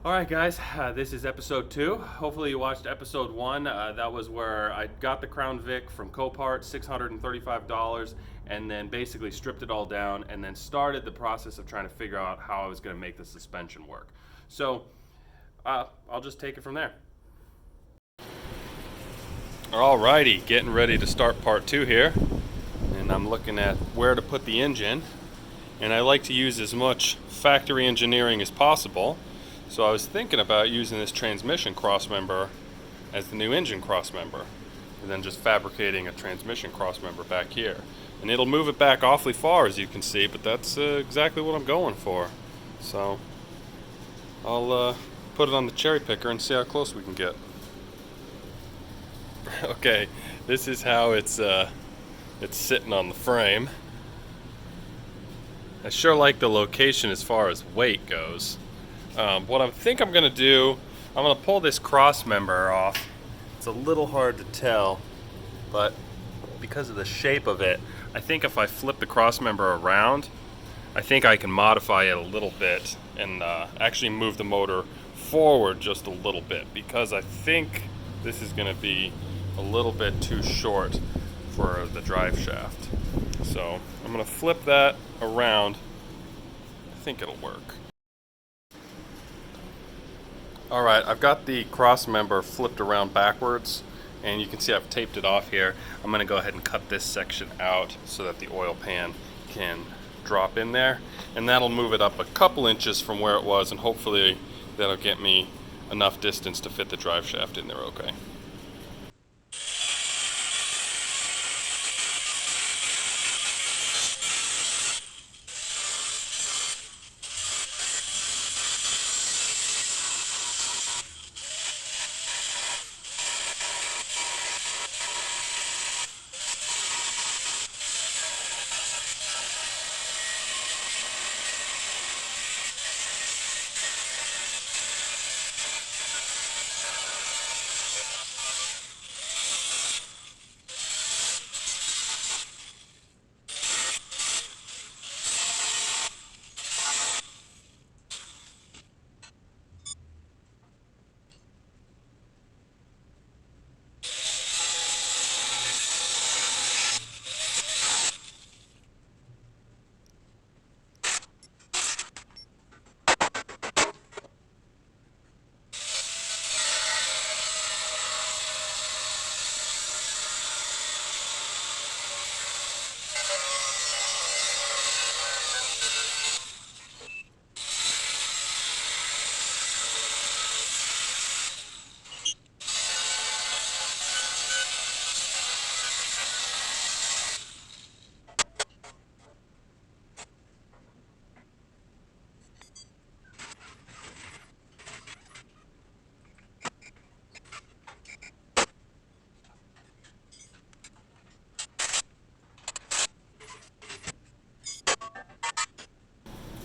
Alright guys, this is episode 2. Hopefully you watched episode 1. That was where I got the Crown Vic from Copart, $635, and then basically stripped it all down and then started the process of trying to figure out how I was going to make the suspension work. So I'll just take it from there. Alrighty, getting ready to start part 2 here. And I'm looking at where to put the engine. And I like to use as much factory engineering as possible. So I was thinking about using this transmission crossmember as the new engine crossmember, and then just fabricating a transmission crossmember back here. And it'll move it back awfully far, as you can see, but that's exactly what I'm going for. So I'll put it on the cherry picker and see how close we can get. Okay, this is how it's sitting on the frame. I sure like the location as far as weight goes. What I think I'm going to do, I'm going to pull this cross member off. It's a little hard to tell, but because of the shape of it, I think if I flip the cross member around, I think I can modify it a little bit and actually move the motor forward just a little bit, because I think this is going to be a little bit too short for the drive shaft. So I'm going to flip that around. I think it'll work. Alright, I've got the cross member flipped around backwards, and you can see I've taped it off here. I'm going to go ahead and cut this section out so that the oil pan can drop in there, and that'll move it up a couple inches from where it was, and hopefully that'll get me enough distance to fit the drive shaft in there okay.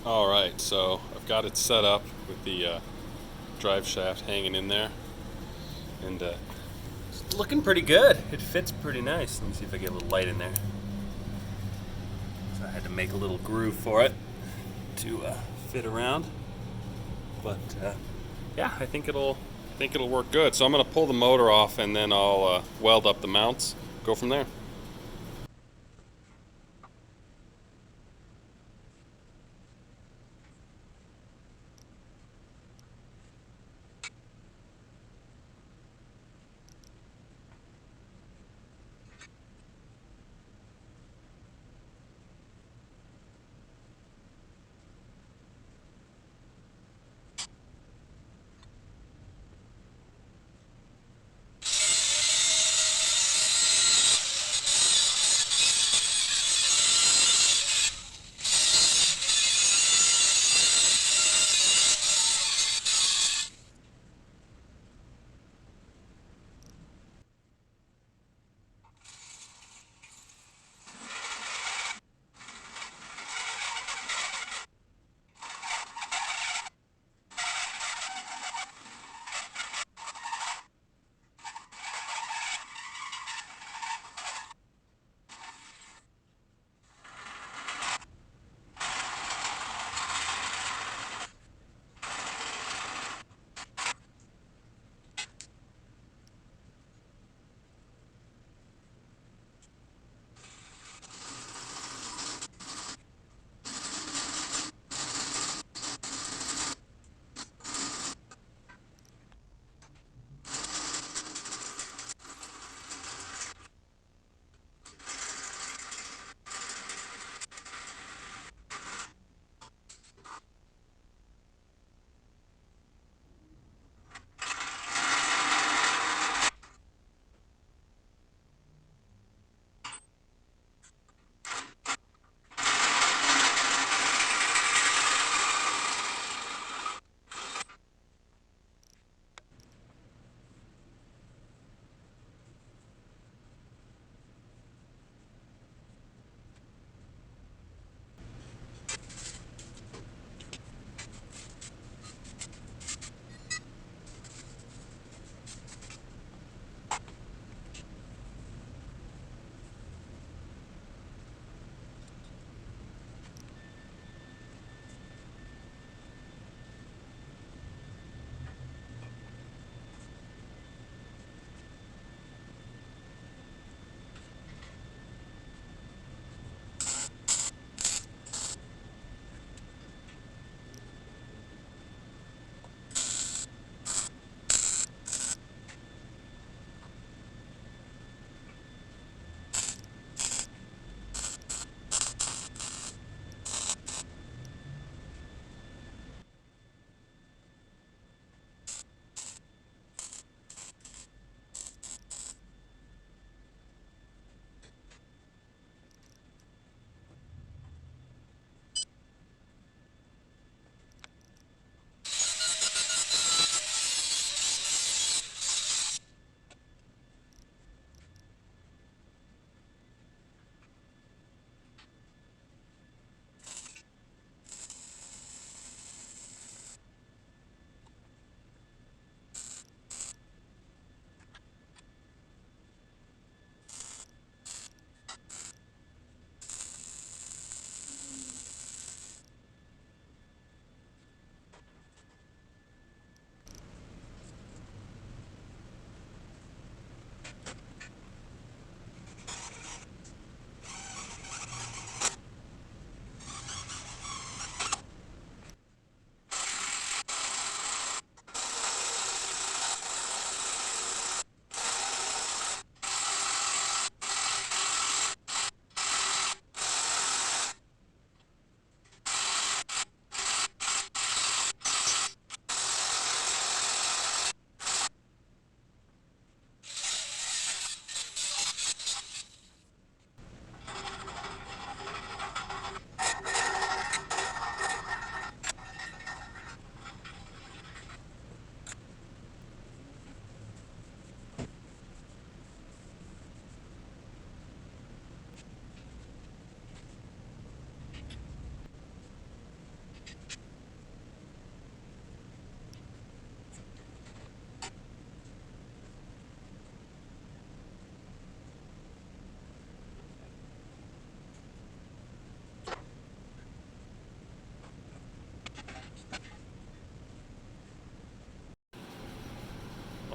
Alright, so I've got it set up with the drive shaft hanging in there, and it's looking pretty good. It fits pretty nice. Let me see if I get a little light in there. So I had to make a little groove for it to fit around, but yeah, I think it'll work good. So I'm going to pull the motor off, and then I'll weld up the mounts, go from there.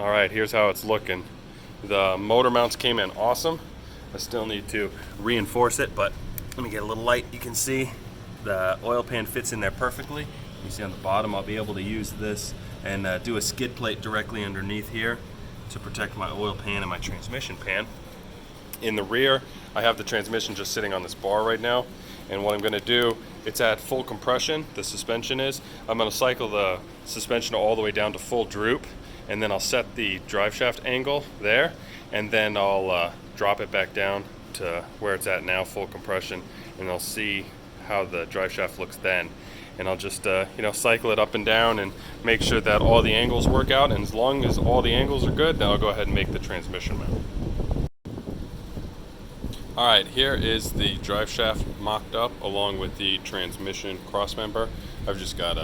All right, here's how it's looking. The motor mounts came in awesome. I still need to reinforce it, but let me get a little light. You can see the oil pan fits in there perfectly. You see on the bottom, I'll be able to use this and do a skid plate directly underneath here to protect my oil pan and my transmission pan. In the rear, I have the transmission just sitting on this bar right now, and what I'm going to do, it's at full compression, the suspension is. I'm going to cycle the suspension all the way down to full droop, and then I'll set the drive shaft angle there, and then I'll drop it back down to where it's at now, full compression, and I'll see how the drive shaft looks then. And I'll just cycle it up and down and make sure that all the angles work out, and as long as all the angles are good, then I'll go ahead and make the transmission mount. Alright, here is the drive shaft mocked up along with the transmission crossmember. I've just got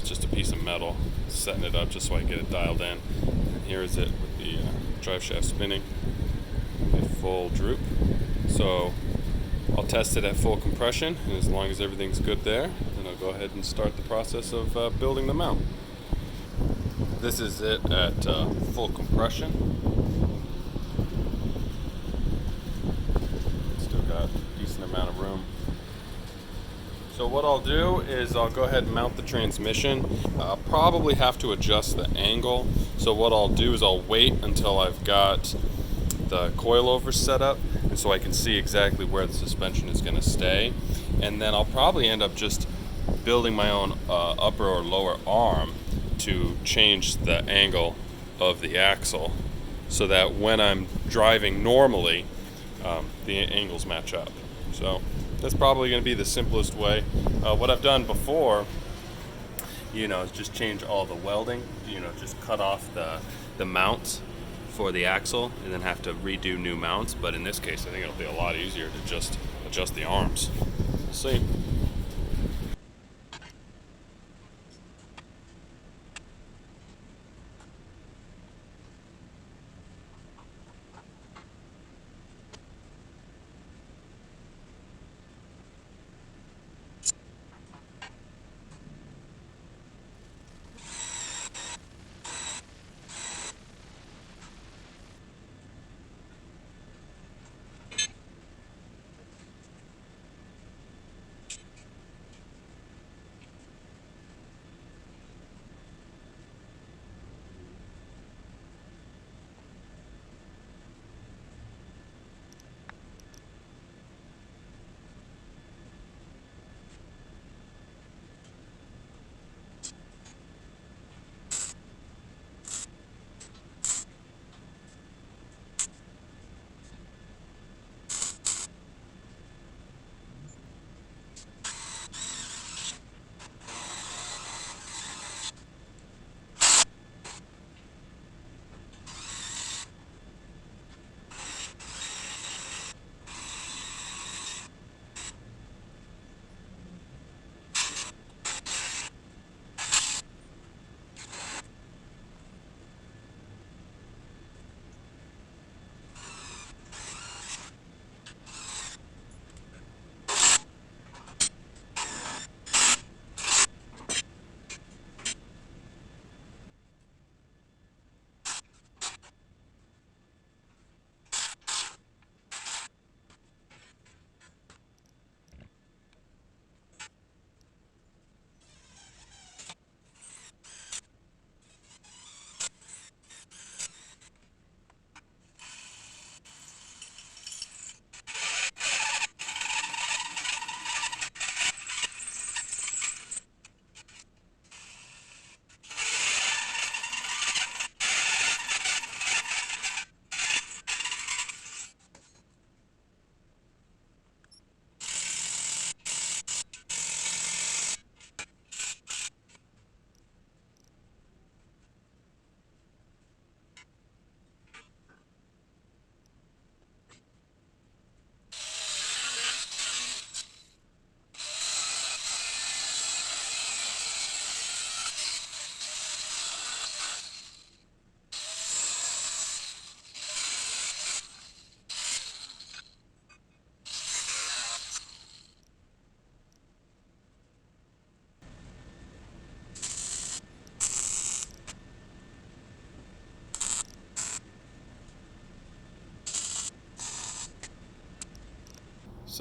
just a piece of metal setting it up just so I can get it dialed in. And here is it with the drive shaft spinning at full droop. So I'll test it at full compression, and as long as everything's good there, then I'll go ahead and start the process of building the mount. This is it at full compression. Still got a decent amount of room. So what I'll do is I'll go ahead and mount the transmission. I'll probably have to adjust the angle. So what I'll do is I'll wait until I've got the coilover set up, and so I can see exactly where the suspension is going to stay, and then I'll probably end up just building my own upper or lower arm to change the angle of the axle so that when I'm driving normally the angles match up. So that's probably going to be the simplest way. What I've done before, is just change all the welding, just cut off the mounts for the axle and then have to redo new mounts, but in this case I think it'll be a lot easier to just adjust the arms. We'll see.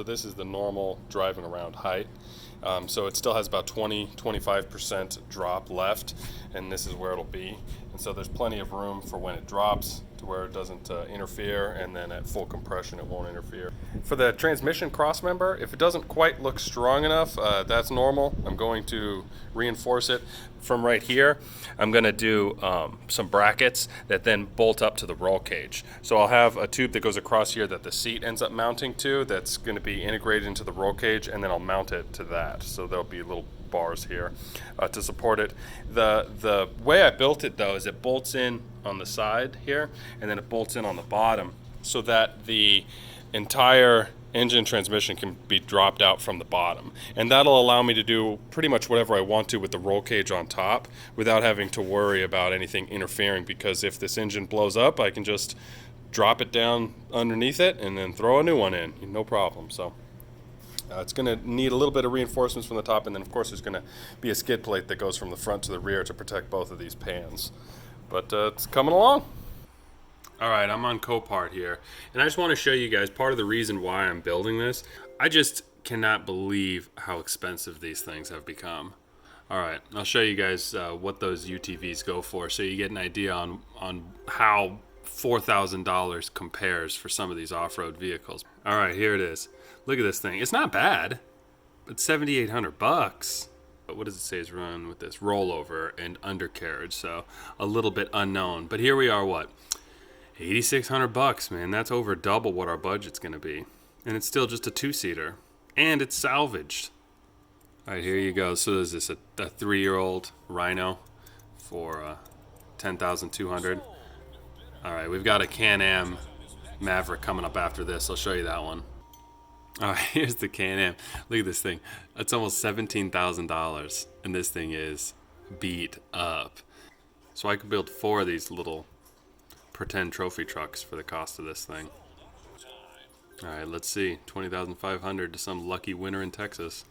So this is the normal driving around height. So it still has about 20-25% drop left, and this is where it'll be. And so there's plenty of room for when it drops to where it doesn't interfere, and then at full compression it won't interfere. For the transmission crossmember, if it doesn't quite look strong enough, that's normal. I'm going to reinforce it from right here. I'm going to do some brackets that then bolt up to the roll cage. So I'll have a tube that goes across here that the seat ends up mounting to, that's going to be integrated into the roll cage, and then I'll mount it to that. So there'll be little bars here to support it. The way I built it though is it bolts in on the side here, and then it bolts in on the bottom, so that the entire engine transmission can be dropped out from the bottom, and that'll allow me to do pretty much whatever I want to with the roll cage on top without having to worry about anything interfering, because if this engine blows up, I can just drop it down underneath it and then throw a new one in, no problem. So it's going to need a little bit of reinforcements from the top, and then of course there's going to be a skid plate that goes from the front to the rear to protect both of these pans. But it's coming along. Alright, I'm on Copart here, and I just want to show you guys part of the reason why I'm building this. I just cannot believe how expensive these things have become. Alright, I'll show you guys what those UTVs go for, so you get an idea on how $4,000 compares for some of these off-road vehicles. Alright, here it is. Look at this thing. It's not bad. It's $7,800. But what does it say is run with this? Rollover and undercarriage, so a little bit unknown. But here we are, what? $8,600, man. That's over double what our budget's going to be. And it's still just a two-seater. And it's salvaged. Alright, here you go. So there's this a 3-year-old Rhino for $10,200. Alright, we've got a Can-Am Maverick coming up after this. I'll show you that one. Alright, here's the Can-Am. Look at this thing. It's almost $17,000, and this thing is beat up. So I could build 4 of these little pretend trophy trucks for the cost of this thing. Alright, let's see. $20,500 to some lucky winner in Texas.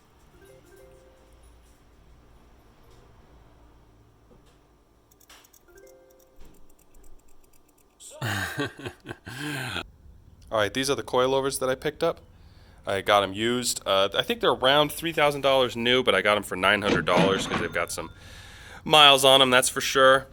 Alright, these are the coilovers that I picked up. I got them used. I think they're around $3,000 new, but I got them for $900 because they've got some miles on them, that's for sure.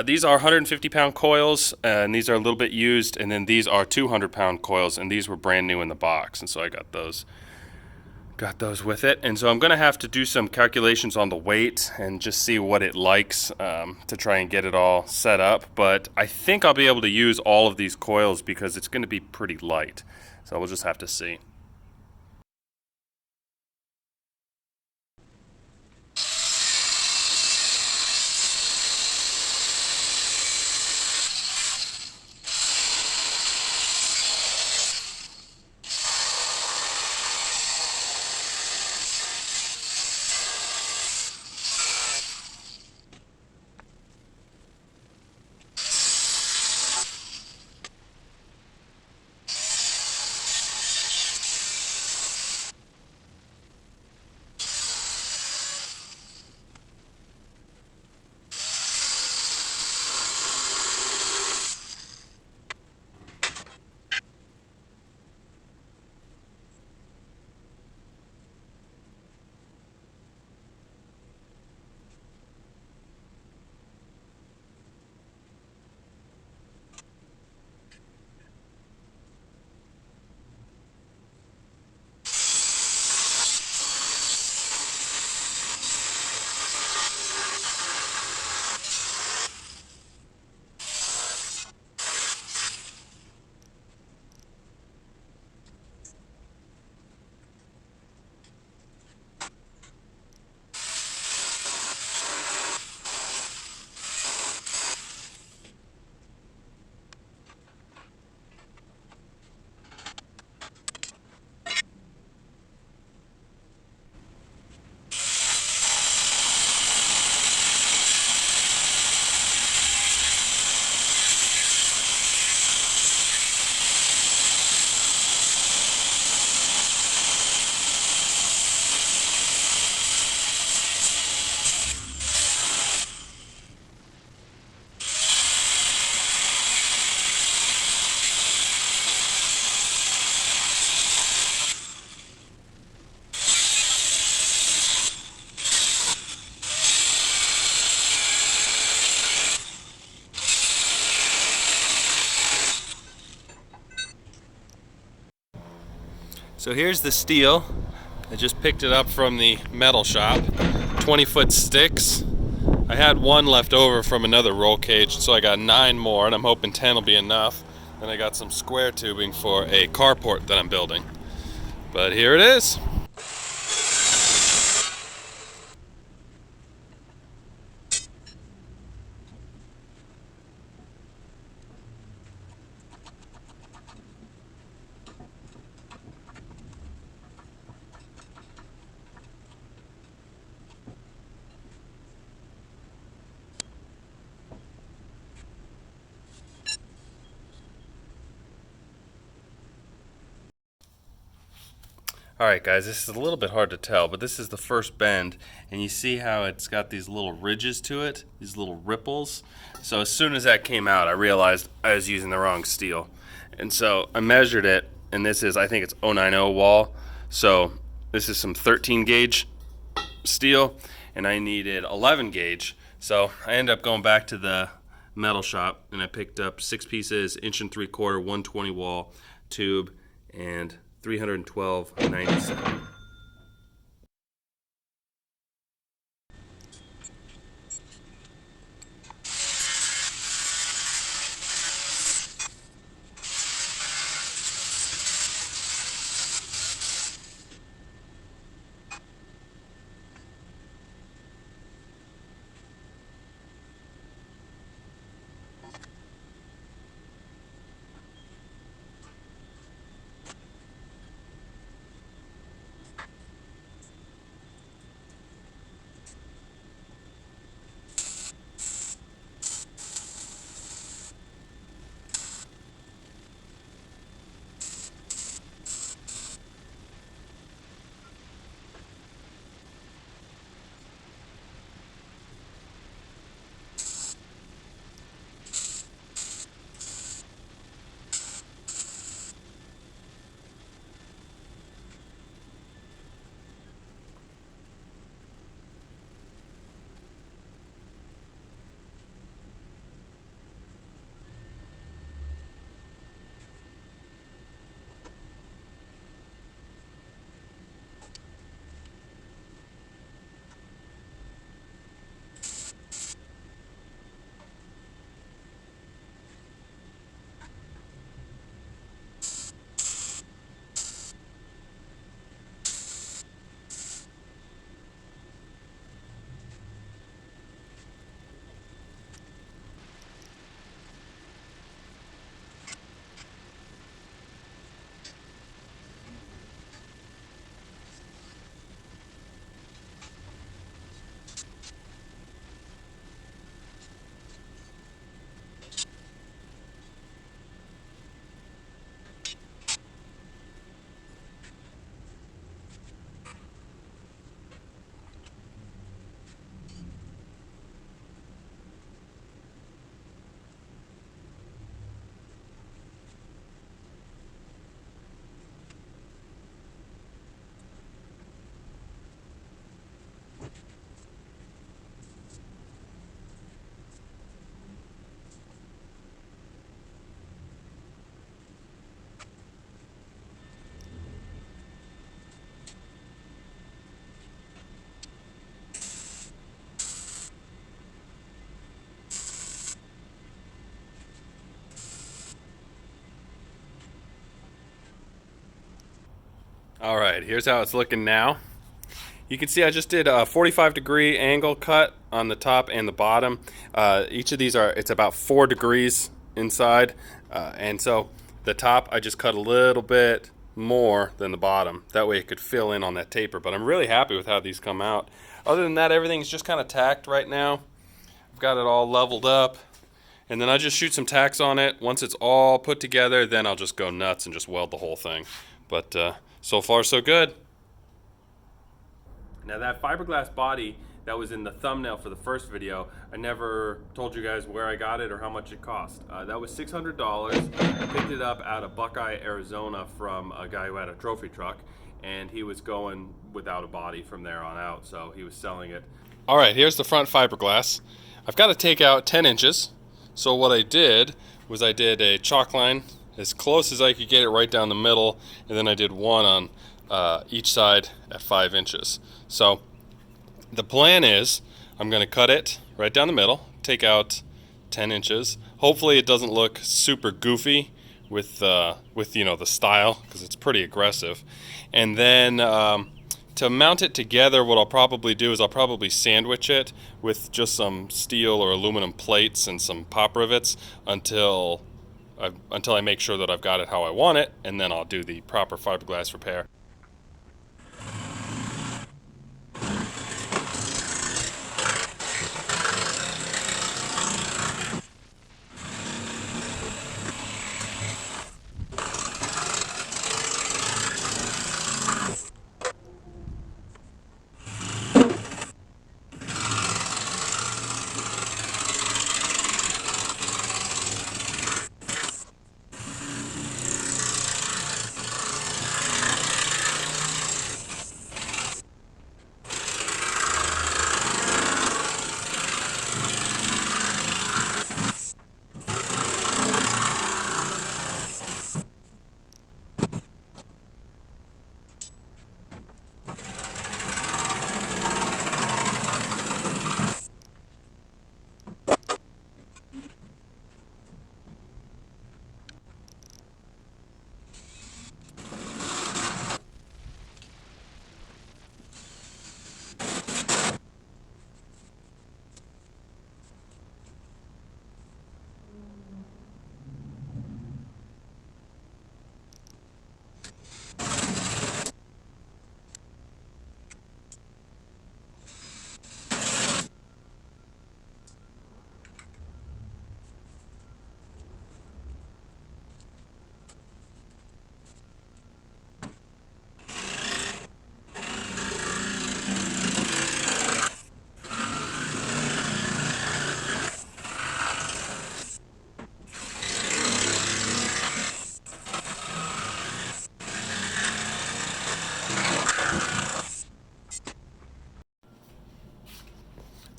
These are 150-pound coils, and these are a little bit used, and then these are 200-pound coils, and these were brand new in the box, and so I got those with it. And so I'm going to have to do some calculations on the weight and just see what it likes to try and get it all set up. But I think I'll be able to use all of these coils because it's going to be pretty light, so we'll just have to see. So here's the steel. I just picked it up from the metal shop. 20-foot sticks. I had one left over from another roll cage, so I got 9 more, and I'm hoping 10 will be enough. Then I got some square tubing for a carport that I'm building. But here it is. Alright guys, this is a little bit hard to tell, but this is the first bend, and you see how it's got these little ridges to it, these little ripples. So as soon as that came out, I realized I was using the wrong steel. And so I measured it, and this is, I think it's 090 wall. So this is some 13 gauge steel, and I needed 11 gauge. So I ended up going back to the metal shop, and I picked up 6 pieces, 1 3/4, 120 wall tube, and 312.97. Alright, here's how it's looking now. You can see I just did a 45-degree angle cut on the top and the bottom. Each of these it's about 4 degrees inside, and so the top I just cut a little bit more than the bottom. That way it could fill in on that taper, but I'm really happy with how these come out. Other than that, everything's just kind of tacked right now. I've got it all leveled up, and then I just shoot some tacks on it. Once it's all put together, then I'll just go nuts and just weld the whole thing. But so far so good. Now that fiberglass body that was in the thumbnail for the first video, I never told you guys where I got it or how much it cost. That was $600. I picked it up out of Buckeye, Arizona from a guy who had a trophy truck, and he was going without a body from there on out, so he was selling it. Alright, here's the front fiberglass. I've got to take out 10 inches, so what I did was I did a chalk line as close as I could get it right down the middle, and then I did one on each side at 5 inches. So the plan is I'm going to cut it right down the middle, take out 10 inches. Hopefully it doesn't look super goofy with you know, the style, because it's pretty aggressive. And then to mount it together, what I'll probably do is I'll probably sandwich it with just some steel or aluminum plates and some pop rivets until I make sure that I've got it how I want it, and then I'll do the proper fiberglass repair.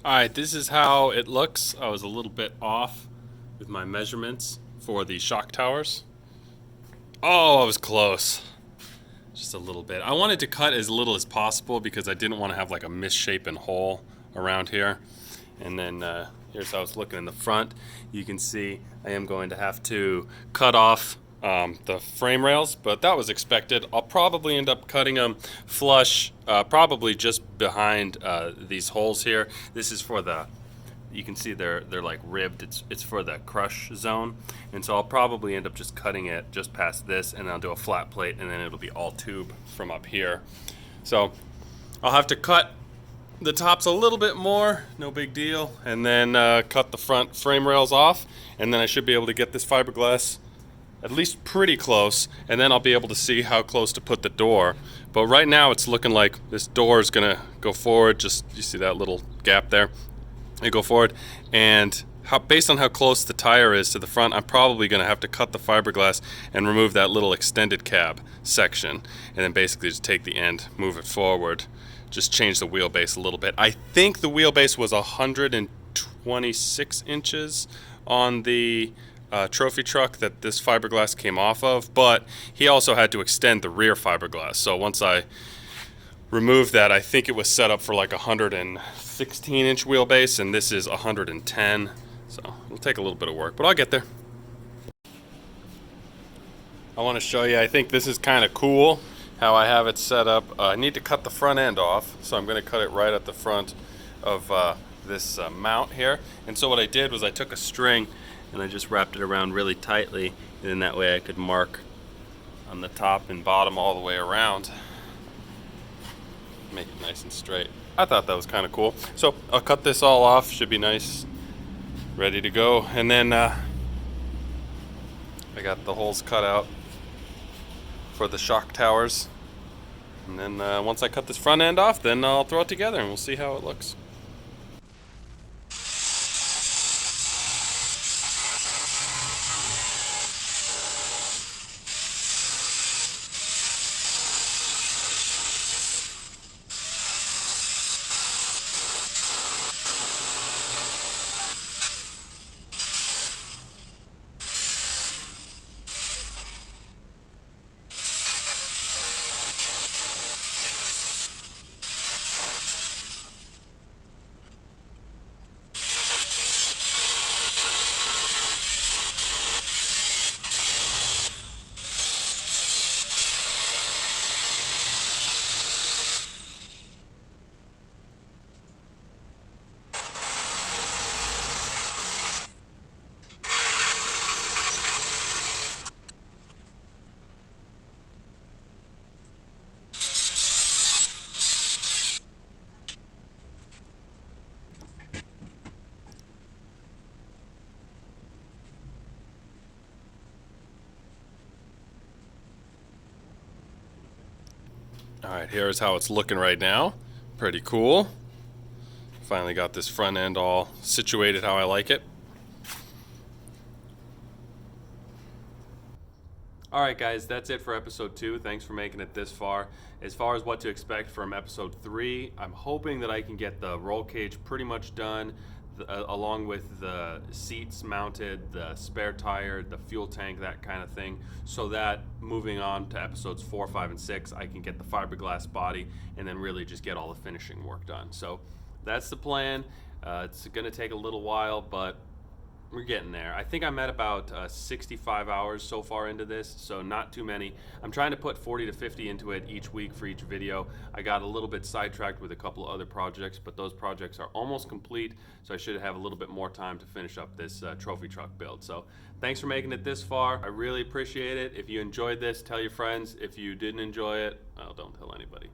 Alright, this is how it looks. I was a little bit off with my measurements for the shock towers. Oh, I was close. Just a little bit. I wanted to cut as little as possible because I didn't want to have like a misshapen hole around here. And then here's how it's looking in the front. You can see I am going to have to cut off the frame rails, but that was expected. I'll probably end up cutting them flush, probably just behind these holes here. This is for the, you can see they're like ribbed. It's for the crush zone, and so I'll probably end up just cutting it just past this, and I'll do a flat plate, and then it'll be all tube from up here. So I'll have to cut the tops a little bit more, no big deal, and then cut the front frame rails off, and then I should be able to get this fiberglass at least pretty close, and then I'll be able to see how close to put the door. But right now it's looking like this door is gonna go forward. Just, you see that little gap there? It go forward, and based on how close the tire is to the front, I'm probably gonna have to cut the fiberglass and remove that little extended cab section, and then basically just take the end, move it forward, just change the wheelbase a little bit. I think the wheelbase was 126 inches on the trophy truck that this fiberglass came off of, but he also had to extend the rear fiberglass. So once I removed that, I think it was set up for like 116 inch wheelbase, and this is 110. So it'll take a little bit of work, but I'll get there. I want to show you, I think this is kind of cool how I have it set up. I need to cut the front end off, so I'm going to cut it right at the front of this mount here. And so what I did was I took a string and I just wrapped it around really tightly, and then that way I could mark on the top and bottom all the way around. Make it nice and straight. I thought that was kind of cool. So I'll cut this all off, should be nice, ready to go. And then I got the holes cut out for the shock towers. And then once I cut this front end off, then I'll throw it together and we'll see how it looks. All right, here's how it's looking right now. Pretty cool. Finally got this front end all situated how I like it. All right, guys, that's it for episode 2. Thanks for making it this far. As far as what to expect from episode 3, I'm hoping that I can get the roll cage pretty much done, along with the seats mounted, the spare tire, the fuel tank, that kind of thing, so that moving on to episodes 4, 5, and 6, I can get the fiberglass body and then really just get all the finishing work done. So that's the plan. It's going to take a little while, but we're getting there. I think I'm at about 65 hours so far into this, so not too many. I'm trying to put 40 to 50 into it each week for each video. I got a little bit sidetracked with a couple of other projects, but those projects are almost complete, so I should have a little bit more time to finish up this trophy truck build. So thanks for making it this far. I really appreciate it. If you enjoyed this, tell your friends. If you didn't enjoy it, well, don't tell anybody.